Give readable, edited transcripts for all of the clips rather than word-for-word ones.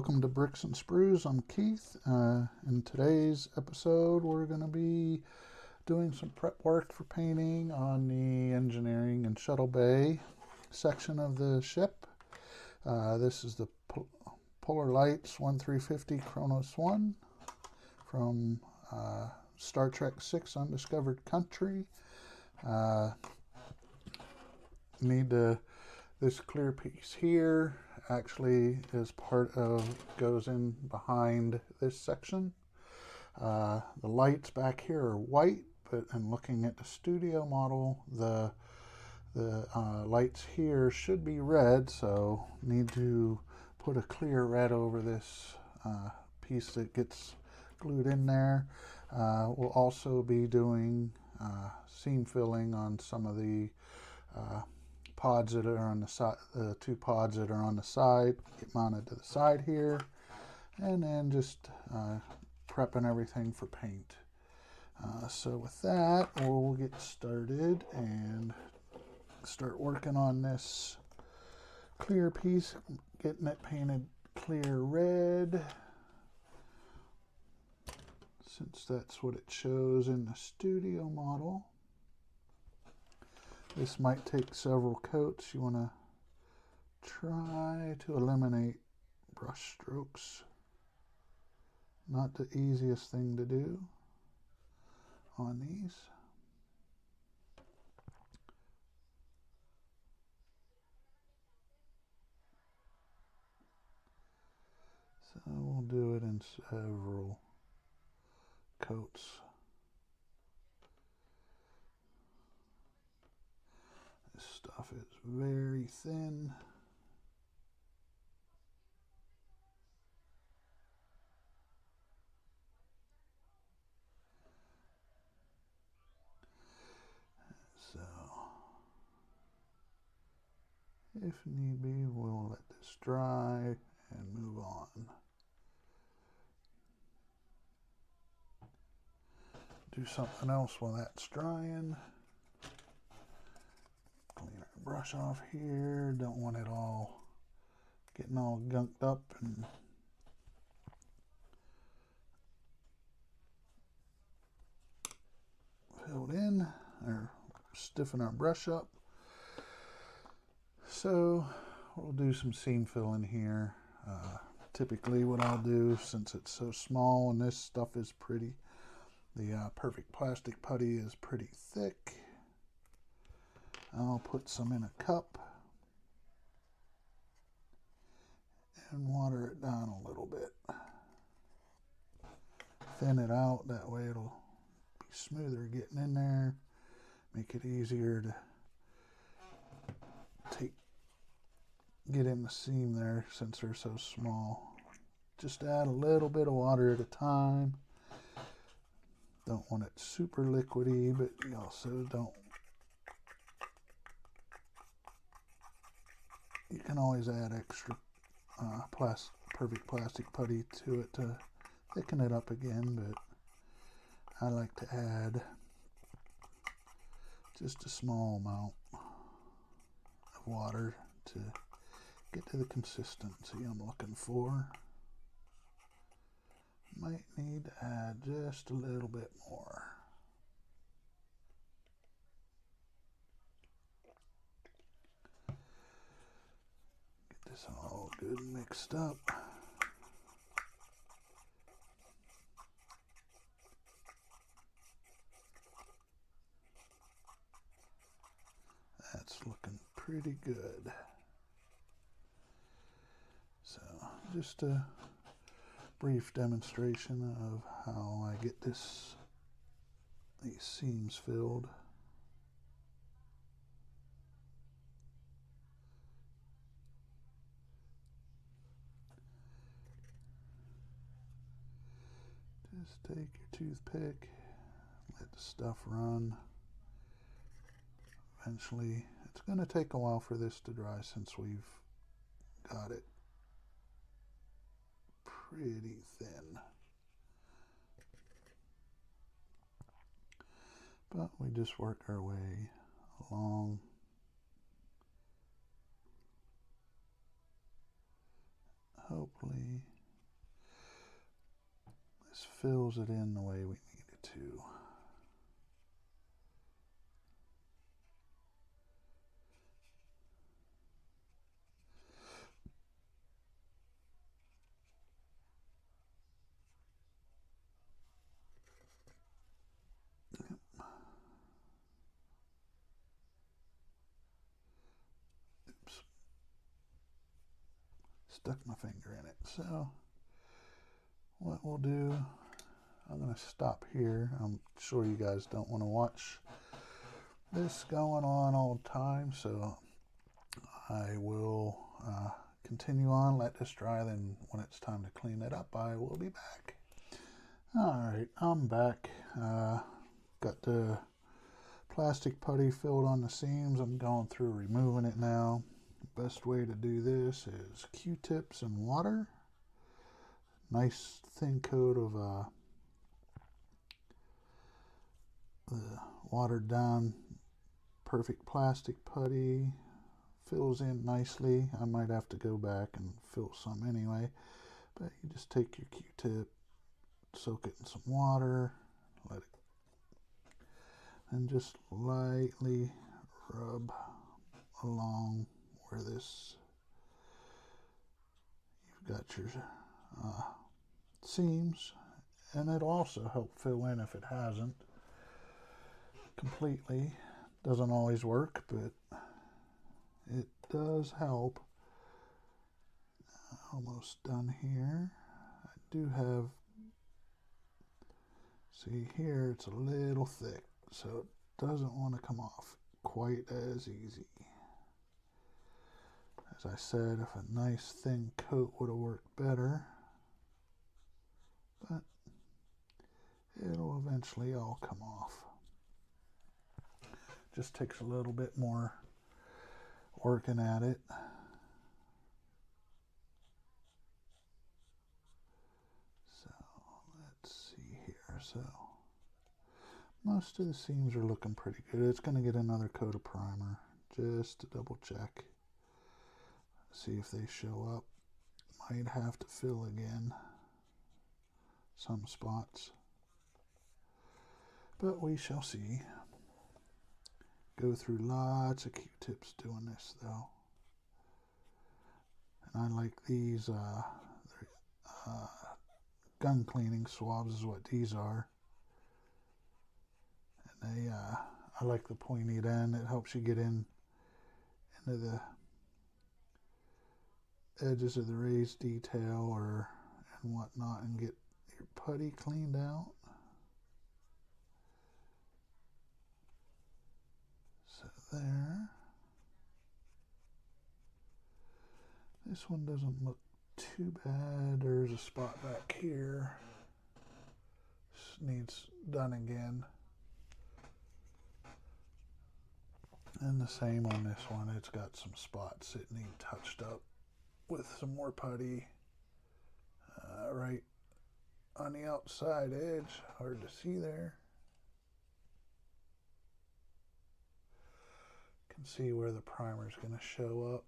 Welcome to Bricks and Sprues. I'm Keith. In today's episode, we're going to be doing some prep work for painting on the engineering and ShuttleBay section of the ship. This is the Polar Lights 1350 Kronos One from Star Trek VI Undiscovered Country. This clear piece here actually is goes in behind this section. The lights back here are white, but in looking at the studio model, the lights here should be red, so need to put a clear red over this piece that gets glued in there. We'll also be doing seam filling on some of the pods that are on the side, the two pods that are on the side, get mounted to the side here, and then just prepping everything for paint. So with that, we'll get started and start working on this clear piece, getting it painted clear red, since that's what it shows in the studio model. This might take several coats. You want to try to eliminate brush strokes. Not the easiest thing to do on these. So we'll do it in several coats. This stuff is very thin. So, if need be, we'll let this dry and move on. Do something else while that's drying. Clean our brush off here. Don't want it all getting all gunked up and filled in, or stiffen our brush up. So we'll do some seam filling here. Typically what I'll do, since it's so small and this stuff is pretty, the perfect plastic putty is pretty thick, I'll put some in a cup and water it down a little bit. Thin it out, that way it'll be smoother getting in there, make it easier to get in the seam there since they're so small. Just add a little bit of water at a time. Don't want it super liquidy, but you also don't. You can always add extra perfect plastic putty to it to thicken it up again, but I like to add just a small amount of water to get to the consistency I'm looking for. Might need to add just a little bit more. Get this all good and mixed up. That's looking pretty good. So just a brief demonstration of how I get these seams filled. Just take your toothpick, let the stuff run. Eventually, it's going to take a while for this to dry since we've got it pretty thin. But we just work our way along. Hopefully this fills it in the way we need it to. Oops. Stuck my finger in it. So what we'll do, I'm going to stop here. I'm sure you guys don't want to watch this going on all the time, so I will continue on, let this dry, then when it's time to clean it up, I will be back. Alright, I'm back. Got the plastic putty filled on the seams. I'm going through removing it now. The best way to do this is Q-tips and water. Nice thin coat of the watered down perfect plastic putty. Fills in nicely. I might have to go back and fill some anyway, but you just take your Q-tip, soak it in some water, let it, and just lightly rub along where this, you've got your seams, and it'll also help fill in if it hasn't completely. Doesn't always work, but it does help. Almost done here. I do have, see here, it's a little thick, so it doesn't want to come off quite as easy. As I said, if a nice thin coat would have worked better, but it'll eventually all come off. Just takes a little bit more working at it. So let's see here. So most of the seams are looking pretty good. It's going to get another coat of primer just to double check. See if they show up. Might have to fill again some spots, but we shall see. Go through lots of Q-tips doing this though, and I like these gun cleaning swabs is what these are, and they I like the pointed end. It helps you get into the edges of the raised detail or and whatnot and get your putty cleaned out. So there. This one doesn't look too bad. There's a spot back here. This needs done again. And the same on this one. It's got some spots that need touched up with some more putty. Right on the outside edge. Hard to see there. Can see where the primer is going to show up,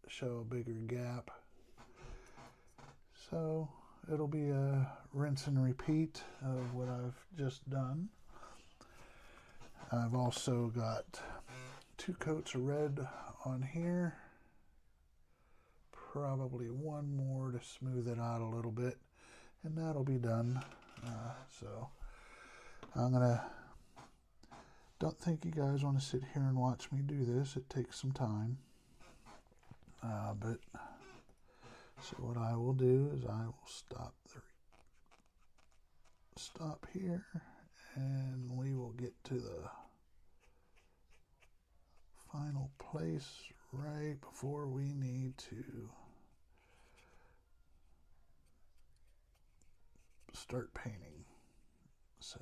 show a bigger gap. So it'll be a rinse and repeat of what I've just done. I've also got 2 coats of red on here. Probably one more to smooth it out a little bit, and that'll be done. So I'm gonna, don't think you guys want to sit here and watch me do this. It takes some time, but so what I will do is I will stop here, and we will get to the final place right before we need to start painting. So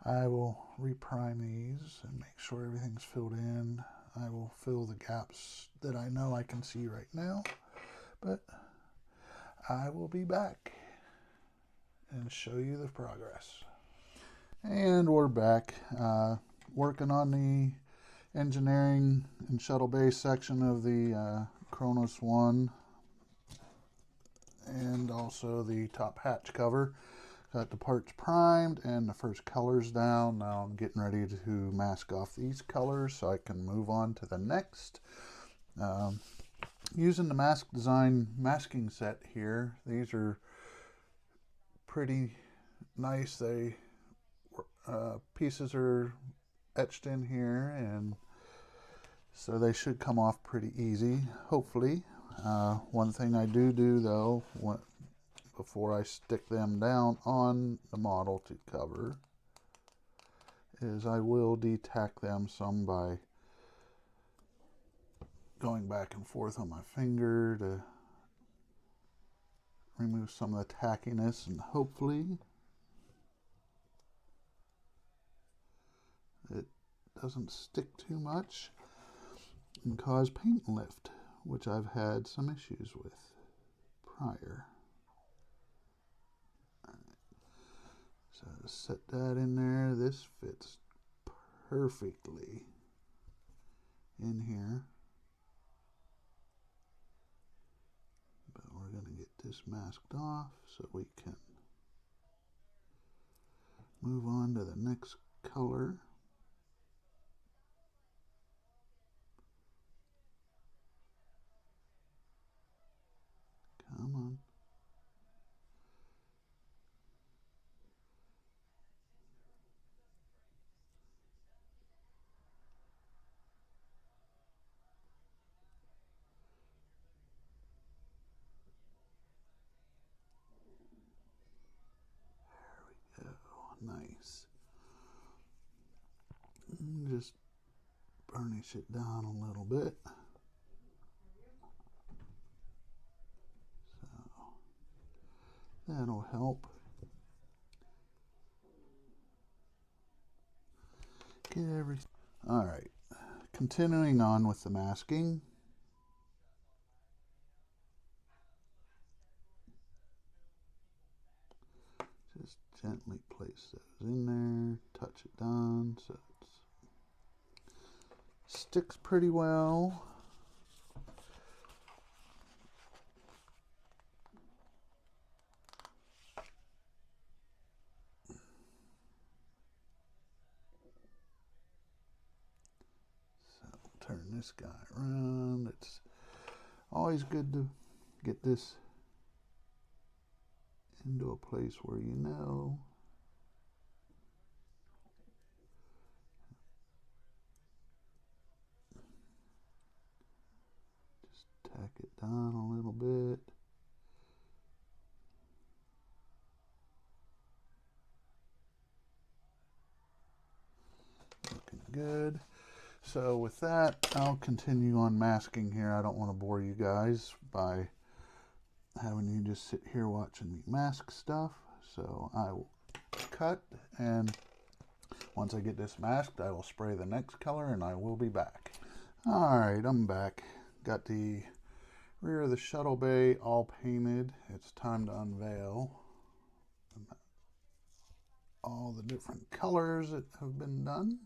I will reprime these and make sure everything's filled in. I will fill the gaps that I know I can see right now, but I will be back and show you the progress. And we're back working on the engineering and ShuttleBay section of the Kronos One, and also the top hatch cover. Got the parts primed and the first colors down. Now I'm getting ready to mask off these colors so I can move on to the next. Using the Mask Design masking set here, these are pretty nice. They pieces are etched in here, and so they should come off pretty easy, hopefully. One thing I do though, before I stick them down on the model to cover, is I will detack them some by going back and forth on my finger to remove some of the tackiness, and hopefully it doesn't stick too much and cause paint lift, which I've had some issues with prior. So set that in there. This fits perfectly in here. But we're going to get this masked off so we can move on to the next color. Come on. Nice. Just burnish it down a little bit. So that'll help. Get everything. All right. Continuing on with the masking. Just gently place those in there, touch it down so it sticks pretty well. So turn this guy around. It's always good to get this into a place where you know. Just tack it down a little bit. Looking good. So with that, I'll continue on masking here. I don't want to bore you guys by having you just sit here watching me mask stuff. So I will cut, and once I get this masked, I will spray the next color and I will be back. Alright, I'm back. Got the rear of the ShuttleBay all painted. It's time to unveil all the different colors that have been done.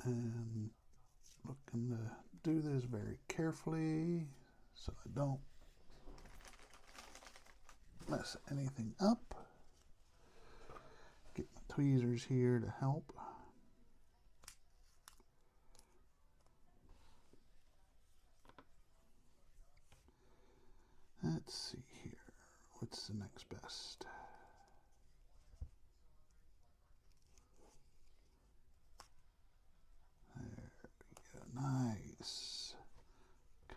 And looking to do this very carefully so I don't mess anything up. Get my tweezers here to help. Let's see here. What's the next best? There we go. Nice.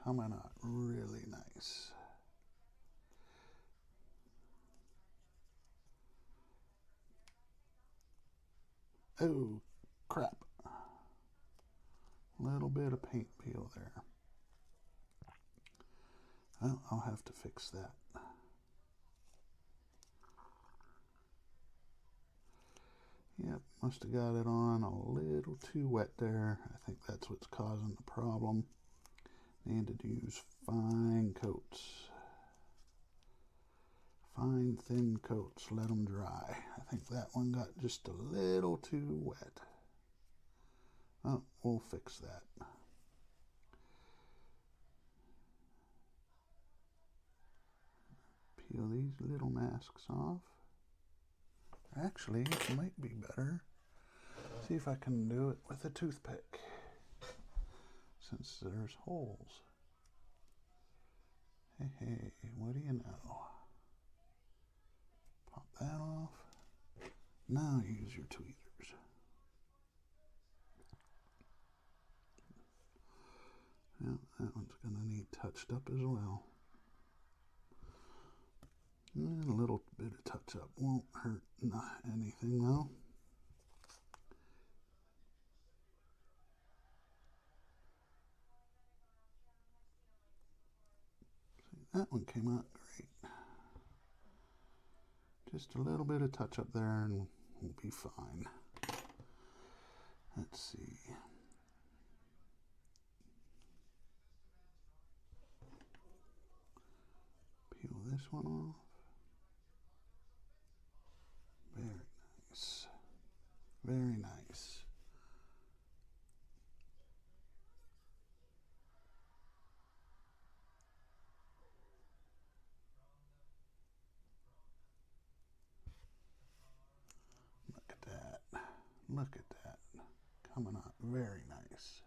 Coming out really nice. Oh, crap. Little bit of paint peel there. Well, I'll have to fix that. Yep, must have got it on a little too wet there. I think that's what's causing the problem. Needed to use fine coats. Fine, thin coats. Let them dry. I think that one got just a little too wet. Oh, we'll fix that. Peel these little masks off. Actually, it might be better. See if I can do it with a toothpick, since there's holes. Hey, what do you know? Pop that off. Now use your tweezers. Yeah, that one's going to need touched up as well. And a little bit of touch up won't hurt anything though. See, that one came out great. Just a little bit of touch up there and we'll be fine. Let's see. Peel this one off. Very nice. Very nice. Look at that. Look at that. Coming out very nice.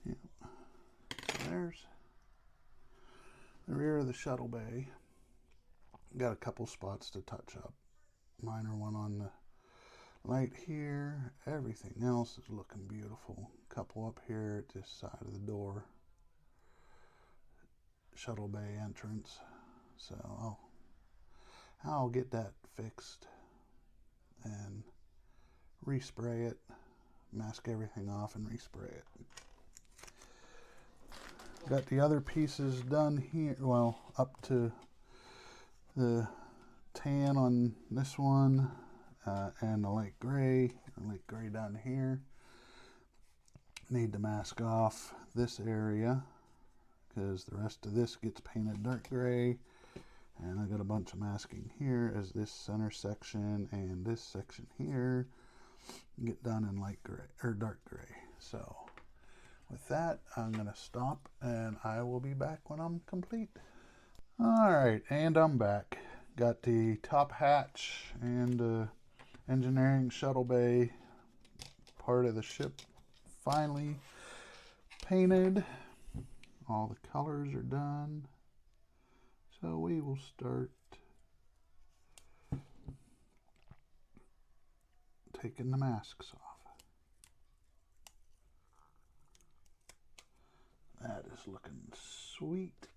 Yep. So there's the rear of the ShuttleBay. Got a couple spots to touch up. Minor one on the light here. Everything else is looking beautiful. Couple up here at this side of the door. ShuttleBay entrance. So I'll get that fixed and respray it. Mask everything off and respray it. Got the other pieces done here. Well, up to the tan on this one and the light gray down here. Need to mask off this area because the rest of this gets painted dark gray, and I got a bunch of masking here as this center section and this section here get done in light gray or dark gray. So with that, I'm gonna stop and I will be back when I'm complete. Alright, and I'm back. Got the top hatch and engineering ShuttleBay part of the ship finally painted. All the colors are done. So we will start taking the masks off. That is looking sweet.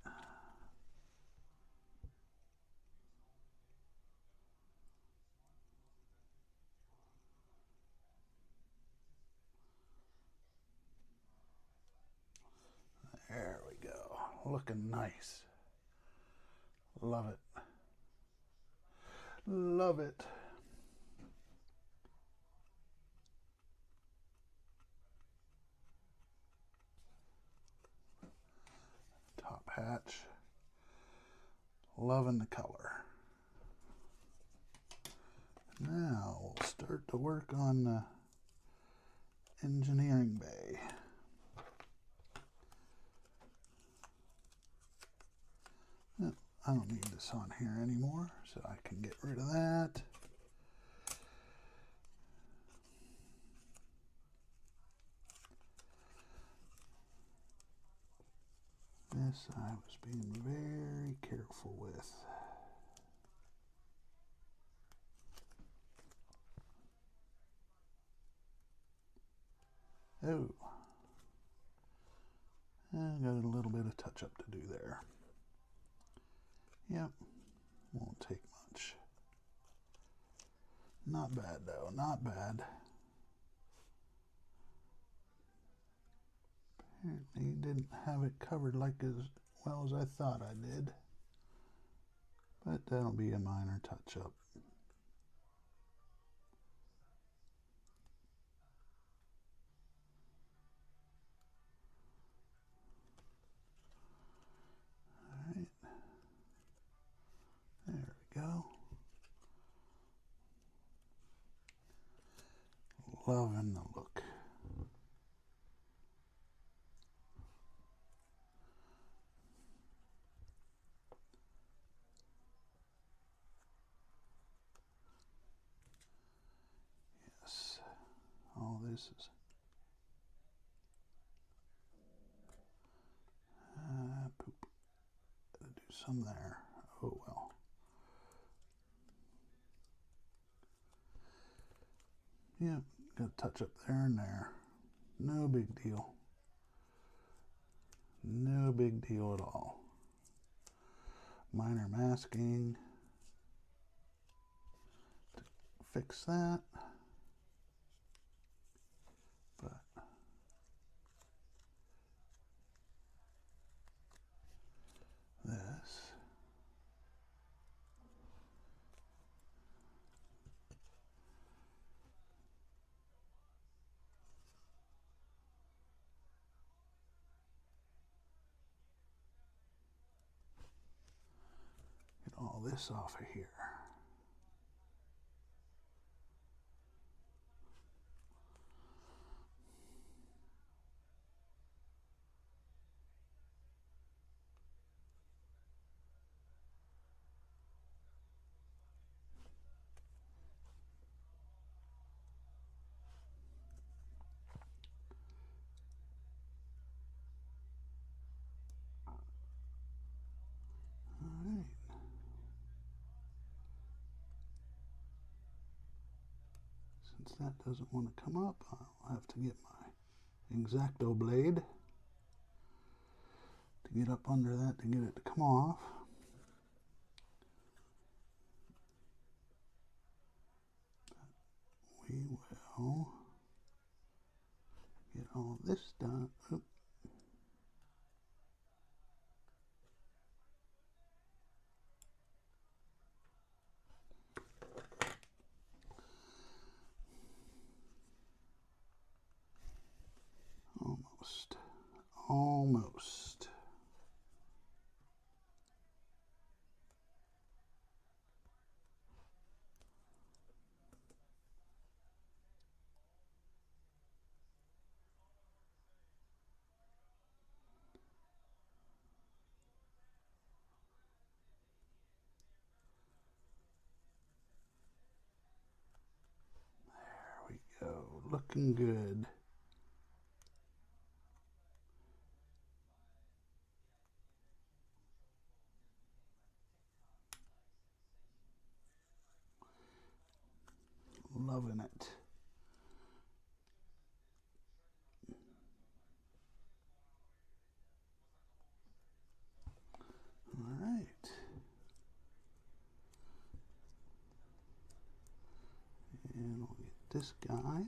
There we go. Looking nice. Love it. Love it. Top hatch. Loving the color. Now we'll start to work on the engineering bay. I don't need this on here anymore, so I can get rid of that. This I was being very careful with. Oh, I got a little bit of touch up to do there. Yep, won't take much. Not bad though, not bad. Apparently didn't have it covered like as well as I thought I did. But that'll be a minor touch up. Alright. There we go. Loving the look. this is poop. Gotta do some there. Oh well. Yeah, got a touch up there and there. No big deal. No big deal at all. Minor masking. To fix that. But this. Get all this off of here. Alright. Since that doesn't want to come up, I'll have to get my X-Acto blade to get up under that to get it to come off. But we will get all this done. Oop. Almost. Almost. There we go. Looking good. Loving it. All right. And we'll get this guy.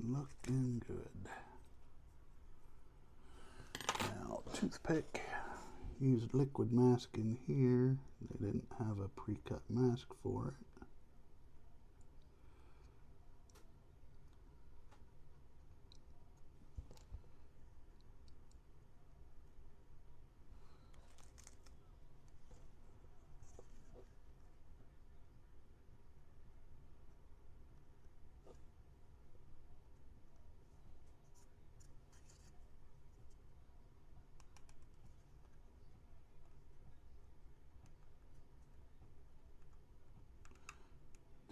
Looking good. Now, toothpick. Used liquid mask in here. They didn't have a pre-cut mask for it.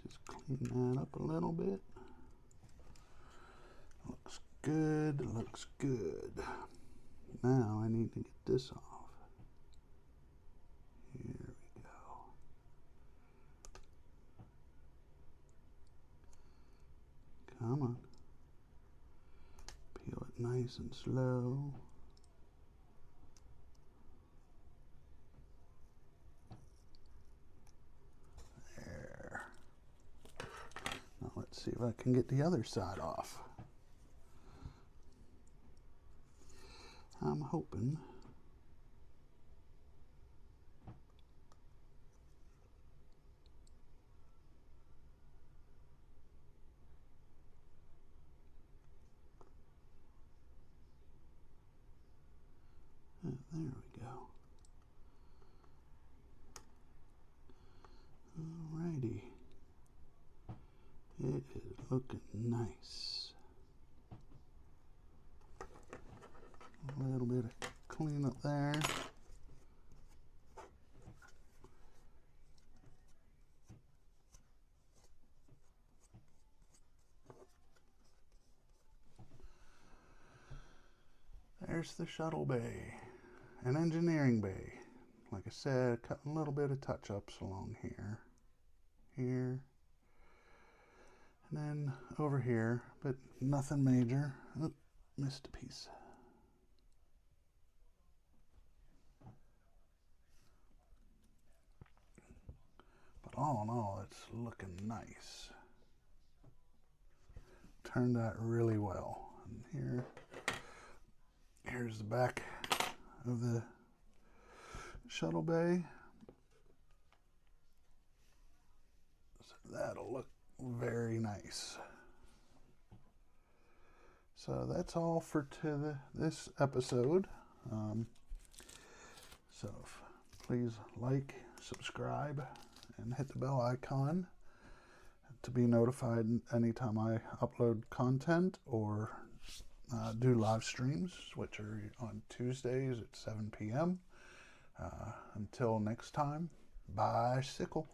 Just clean that up a little bit. Looks good, looks good. Now I need to get this off. Here we go. Come on. Peel it nice and slow. There. Now let's see if I can get the other side off. I'm hoping. There we go. Looking nice. A little bit of clean up there. There's the shuttle bay, an engineering bay. Like I said, cut a little bit of touch-ups along here, and then over here, but nothing major. Oh, missed a piece. But all in all, it's looking nice. Turned out really well. And here's the back of the shuttle bay. So that'll look very nice. So that's all for this episode. So please like, subscribe, and hit the bell icon to be notified anytime I upload content or do live streams, which are on Tuesdays at 7 p.m. Until next time, bicycle.